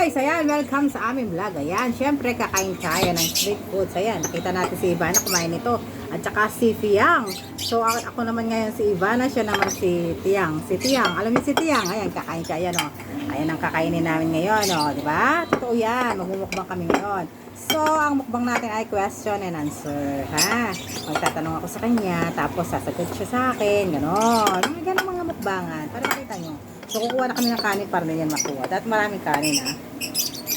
guys, ayan, welcome sa aming vlog. Ayan, syempre kakain tayo ng street foods. Ayan, nakita natin si Ivana kumain nito. At saka si Fiang. So, ako naman ngayon si Ivana, siya naman si Tiang. Si Tiang, alam niyo si Tiang? Ayan, kakain siya. Ayan, o. Ayan ang kakainin namin ngayon, o. Diba? Totoo yan. Magmumukbang kami ngayon. So, ang mukbang natin ay question and answer. Ha? Magtatanong ako sa kanya, tapos sasagot siya sa akin. Ganon. Ganon mga mukbangan. Para makita nyo. So, kukuha na kami ng kanin para na yan makuha. At maraming kanin, ha?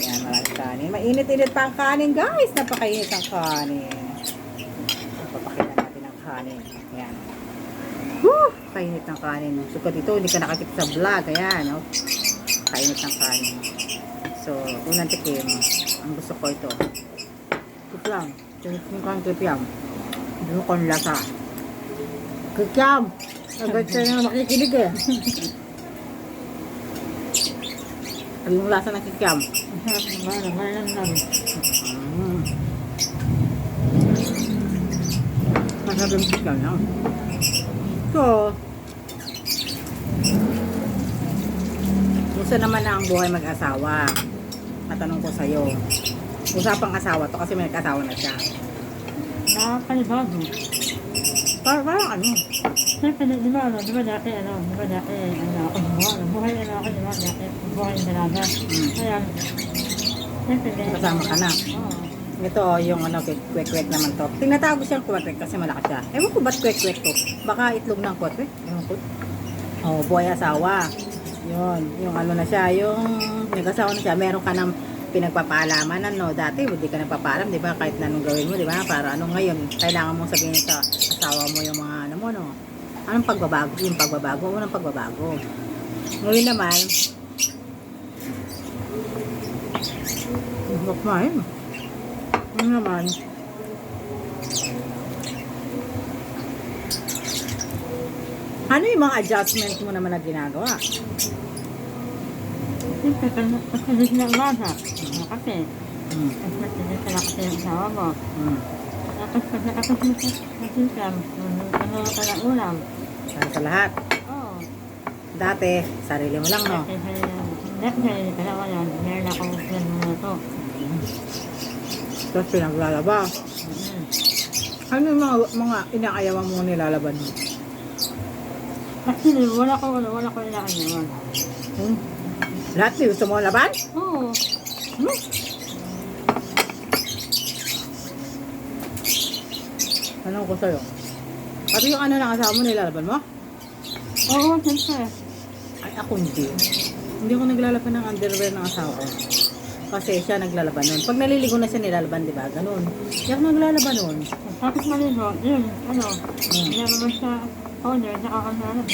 Ayan, maraming kanin. Mainit-init pa ang kanin, guys. Napakainit ang kanin. Papakita natin ang kanin. Ayan. Woo! Kainit ng kanin. So, dito, hindi ka nakakita sa vlog. Ayan, oh. Kainit ng kanin. So, unang tikim. Ang gusto ko ito. Kikyam. Yung kang kikyam. Doon ko ang lasa. Kikyam! Agad siya na makikinig eh. Ano yung lasa ng kikyam? Masarap yung kikyam lang. So, gusto naman na ang buhay mag-asawa. Matanong ko sa'yo. Usapang asawa to kasi may nag-asawa na siya. Nakakalibago. Parang ano? Siyempre, di ba dati, buhay ako, di ba, dati, buhay ng dalaga. Kaya, siyempre, Kasama ka na. oo. Ito, yung ano, kwek-kwek naman to. Tinatago siyang kwek-kwek kasi malakas siya. Ewan ko ba't kwek-kwek to? Baka itlog ng kwek-kwek? Ewan ko. Oh, buhay asawa. Yun, yung ano na siya, yung nag-asawa na siya, meron ka ng pinagpapaalaman, no? Dati, hindi ka nagpapaalam, di ba? Kahit na anong gawin mo, di ba? Para anong ngayon, kailangan mong sabihin sa asawa mo yung mga ano mo, no? Anong pagbabago? Yung pagbabago, unang pagbabago. Ngayon naman, bakmain. Ngayon naman, ano yung mga adjustment mo naman na ginagawa? Siyempre, kasi na umaga. Kasi, Hmm. kasi kasi yung asawa mo. Hmm. Tapos, masisam, ano ka ng ulam. Para sa lahat. Oo. Dati, sarili mo lang, no? Dahil ka na ngayon, meron akong to. Tapos pinaglalaba. Ano yung mga inaayawan mo nilalaban mo? Kasi wala ko inaayawan. Hmm? Lahat gusto mo laban? Oo. Hmm? Ano ko sa'yo? Pati yung ano ng asawa mo nilalaban mo? Oo, siyempre. Ay, ako hindi. Hindi ako naglalaban ng underwear ng asawa ko. Kasi siya naglalaban nun. Pag naliligo na siya nilalaban, di ba? Ganun. Hindi ako naglalaban nun. Tapos maligo, yun, nilalaban sa owner, nakakasalaban.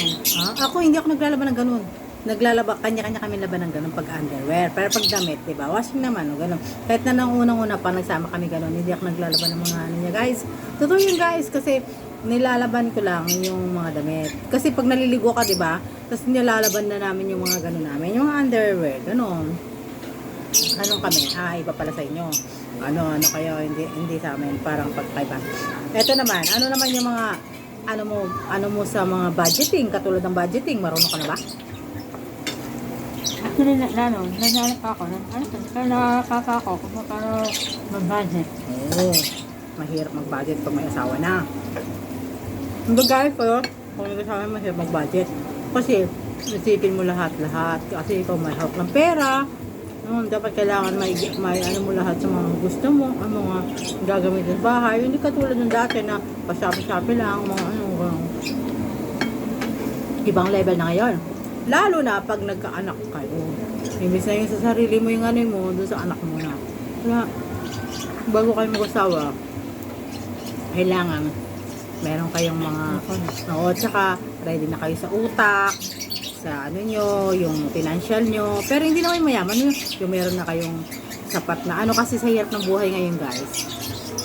Ako hindi ako naglalaban ng ganun. Naglalaba, kanya-kanya kami laban ng ganun pag underwear. Pero pag damit, di ba? Washing naman, o ganun. Kahit na nang unang-una pa nagsama kami ganun, hindi ako naglalaban ng mga ano niya, guys. Totoo yun, guys, kasi nilalaban ko lang yung mga damit. Kasi pag naliligo ka, di ba? Tapos nilalaban na namin yung mga ganun namin. Yung mga underwear, ganun. Anong kami? Iba pala sa inyo. Ano kayo, hindi sa amin, parang pagkaiba. Ito naman, ano naman yung mga, ano mo sa mga budgeting, katulad ng budgeting, marunong ka na ba? Actually, nangyari pa ako, pero nakakaka ako kung paano mag-budget. Oo. Mahirap mag-budget pag may asawa na. Hindi guys, pero kung nag-asawa na mahirap mag-budget. Kasi, isipin mo lahat-lahat. Kasi ikaw may hawak ng pera. Dapat kailangan may ano mo lahat sa mga gusto mo, ang mga gagamitin sa bahay. Hindi katulad ng dati na pa-shopee-shopee lang, mga ibang level na ngayon. Lalo na pag nagkaanak kayo. Imbis na yung sa sarili mo yung ano mo, doon sa anak mo na. Kaya, bago kayo mag-asawa, kailangan meron kayong mga tsaka ready na kayo sa utak, sa ano nyo, yung financial nyo. Pero hindi naman mayaman yung meron na kayong sapat na ano, kasi sa hirap ng buhay ngayon, guys.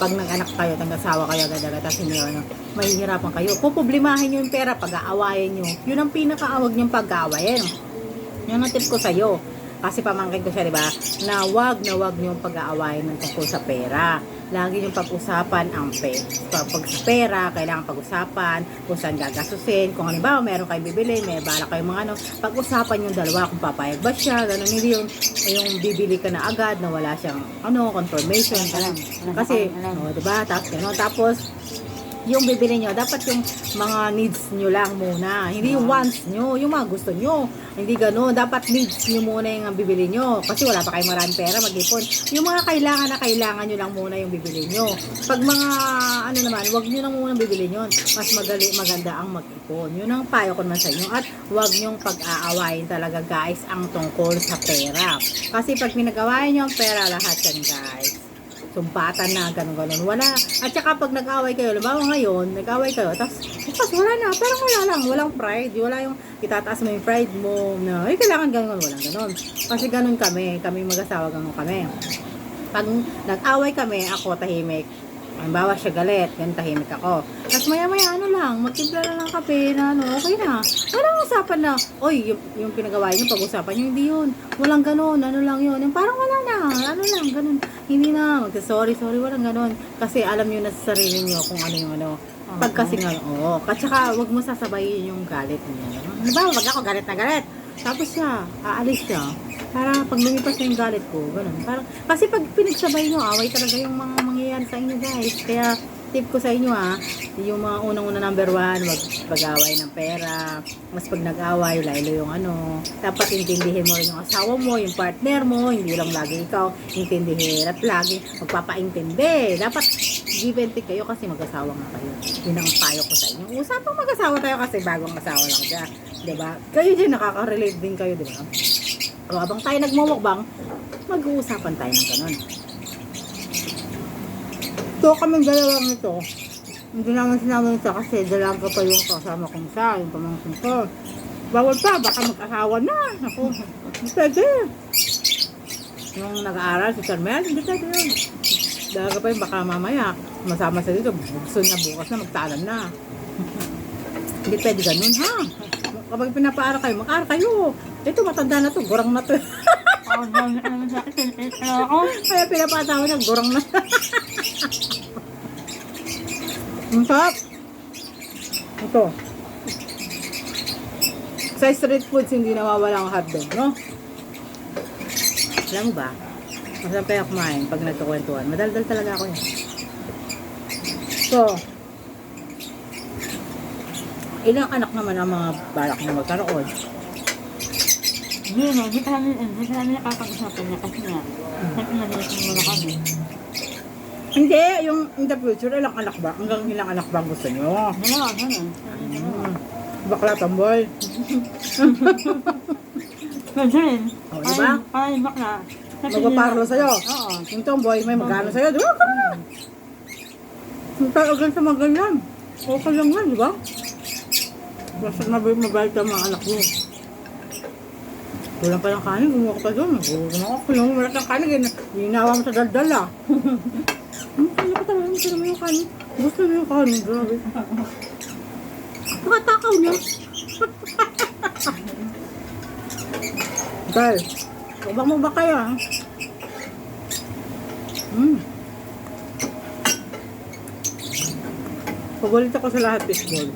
Pag nag-anak kayo, nag-asawa kayo, agad-agad, tapos hindi mahihirapan kayo. Puproblemahin nyo yung pera, pag-aawayan nyo. Yun ang pinakaawag nyong pag-aawayan. Yun ang tip ko sa'yo. Kasi pamangkin ko siya, di ba? Na wag niyong pag-aawayan ng tungkol sa pera. Lagi yung pag-usapan ang pag sa pera, kailangan pag-usapan kung saan gagastusin, kung halimbawa meron kayo bibili, may bala kayong mga ano, pag-usapan yung dalawa kung papayag ba siya, ganun, hindi yung bibili ka na agad na wala siyang confirmation, ganun. Kasi, di ba? Tapos, yung bibili nyo, dapat yung mga needs nyo lang muna. Hindi yung wants nyo, yung mga gusto nyo. Hindi gano'n. Dapat needs nyo muna yung bibili nyo. Kasi wala pa kayong maraming pera, mag-ipon. Yung mga kailangan nyo lang muna yung bibili nyo. Pag mga, naman, wag nyo lang muna bibili nyo. Mas maganda ang mag-ipon. Yun ang payo ko naman sa inyo. At wag nyong pag-aawayin talaga, guys, ang tungkol sa pera. Kasi pag pinag-awayin nyo ang pera, lahat yan, guys. Sumbatan na, ganun-ganun. Wala. At saka pag nag-away kayo, halimbawa ngayon, nag-away kayo, tapos wala na. Parang wala lang. Walang pride. Wala yung itataas mo yung pride mo na, kailangan ganun. Walang ganun. Kasi ganun kami. Kami mag-asawa, ganun kami. Pag nag-away kami, ako tahimik. Halimbawa siya galit, ganun tahimik ako. Tapos maya-maya, magtimpla lang ng kape na, okay na. Walang usapan na, yung pinagawain nyo, pag-usapan nyo, hindi yun. Walang ganun, lang yun. Yung parang wala na, lang, ganun. Hindi na, sorry, walang ganun. Kasi alam nyo na sa sarili nyo kung ano yung pag kasi nga, At saka, wag mo sasabayin yung galit niya. Halimbawa, wag ako galit na galit. Tapos siya, aalis siya. Para pag lumipas na yung galit ko, ganun. Parang, kasi pag pinagsabay nyo, away talaga yung mga mangyayari sa inyo, guys. Kaya, tip ko sa inyo, yung mga unang-una number 1, wag pag-away ng pera. Mas pag nag-away, laylo yung dapat intindihin mo rin yung asawa mo, yung partner mo, hindi lang lagi ikaw intindihin at lagi magpapaintindi. Dapat give and take kayo kasi mag-asawa nga kayo. Yun ang payo ko sa inyo. Usapang mag-asawa tayo kasi bagong asawa lang siya. Diba? Kayo din, nakaka-relate din kayo, diba? O habang tayo nagmumukbang, mag-uusapan tayo ng ganun. So, kaming dalawang ito, hindi naman sinama ito kasi dalaga pa yung kasama kong isa, yung pamangkin ko. Bawal pa, baka mag-asawa na. Ako, hindi pwede. Nung nag-aaral si Carmel, hindi pwede yun. Dalaga pa yun, baka mamaya, masama sa dito, gusto niya bukas na, magtalan na. Hindi pwede ganun, ha? Kapag pinapaaral kayo, mag-aaral kayo. Ito, matanda na to, gorang na to. Kaya pinapatawa niya, gorang na. Ang sarap. Ito. Sa street foods, hindi nawawala ang hotdog, no? Alam mo ba? Masarap kaya kumain pag nagkakwentuhan. Madaldal talaga ako yan. So, ilang anak naman ang mga balak na magkaroon? Hindi ka namin nakakag-usapan niya kasi nga, sabi na muna kami. Hindi, yung in the future, ilang anak ba? Hanggang ilang anak ba ang gusto nyo? Dalawa, ganun. Bakla tamboy. Pwede rin. O, diba? Ay, bakla. Magpaparlo sa'yo. Oo. Yung tomboy, may magkano sa'yo. Diba ka na? Ang tawagan sa mga ganyan. Okay lang yan, diba? Basta mabait ang mga anak mo. Kulang pa ng kanin, gumawa ka pa doon. Kulang mo ng kanin, ginawa mo sa daldal ah. Kaya pa talaga, gusto naman yung kanin. Gusto naman yung kanin, grabe. Pakatakaw niya. Guys, ubang mo ba kayo ah? Paborito ko sa lahat fishball.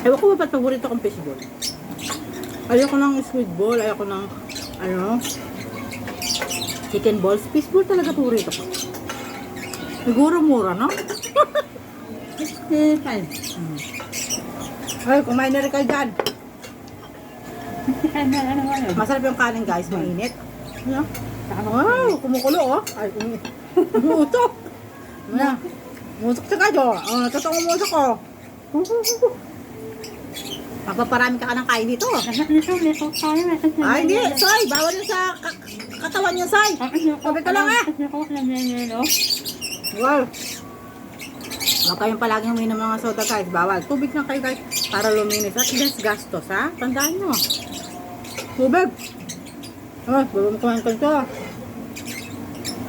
Ewan ko ba ba't paborito kong fishball? Ayoko ng squid ball, ayoko ng chicken balls. Fishball talaga paborito ko. Siguro mura, no? 65. Ay, kumain na rin kayo dyan. Ano? Masarap yung kanin, guys. Mainit. Ano? Wow, kumukulo, oh. Ay, umutok. Ano? Umutok siya kayo. Totoong umutok ko. Magpaparami ka ng kain dito. Ay, hindi. Soy, bawal yun sa katawan niya, Soy. Sabi ka lang, Wow. Huwag kayong palaging huminom ng mga soda, guys. Bawal. Tubig na kayo, guys. Para luminis. At less gastos, ha? Tandaan nyo. Tubig. Oh, bulong kumain ko ito.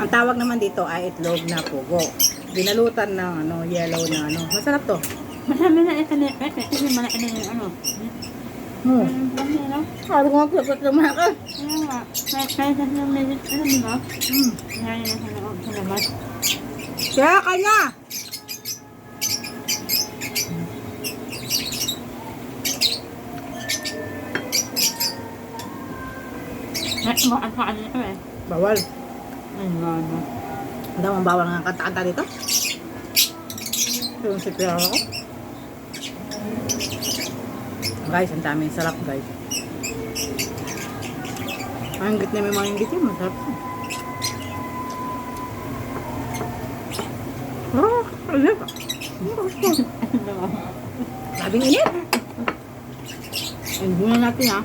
Ang tawag naman dito ay itlog na pugo. Binalutan ng yellow na Masarap to. Masarap na ito na kasi malaki na yung Hmm. Kasi, no? Sabi ko nga, pagkat naman ako. Ano nga, kaya sa minutes, ano di ba? Hmm. Ngayon na sa loob, sa labas. Kaya kanya! Ang saan nito eh. Bawal. Ano, ano. Hindi mo bawal nga kanta-kanta dito. Yung si Pia ako. Guys, ang daming sarap guys. Ang git na may mga inggit yun, masarap yun. Oh, ayun. Ano ba? Labing init. Ayun, muna natin ha.